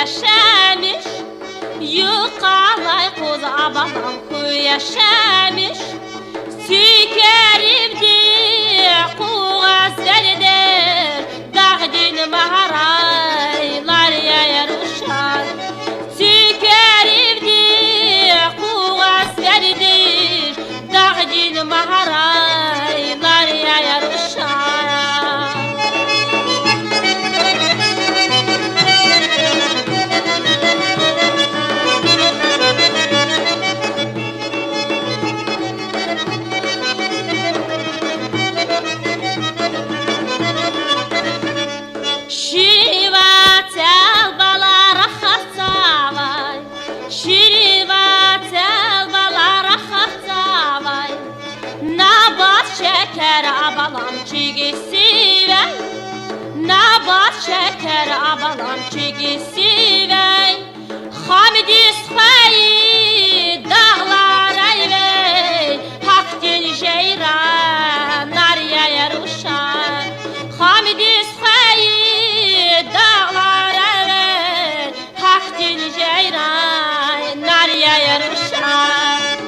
yaşamış, yuqalay qoz abalam kuy yaşamış. Sükerimdi kuğazlardır, dağdın maharaylar yayar uşak. Sükerimdi kuğazlardır, dağdın maharaylar yayar uşak. Şirivatel balara xaxtavay, şirivatel balara xaxtavay. Nabat şeker abalam çigisi vay, nabat şeker abalam çigisi vay. Hamidis xayi dağlar ay vay, hak din jeyran nar yayar uşak. Hamidis xayi dağlar ay vay, hak din jeyran nar yayar uşak.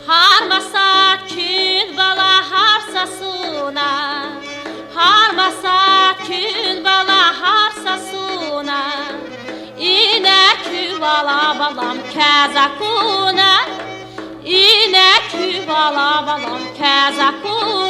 Harmasat kül bala harsasuna, harmasat kül bala harsasuna. İnek bala balam kazakuna, inek bala balam kazakuna.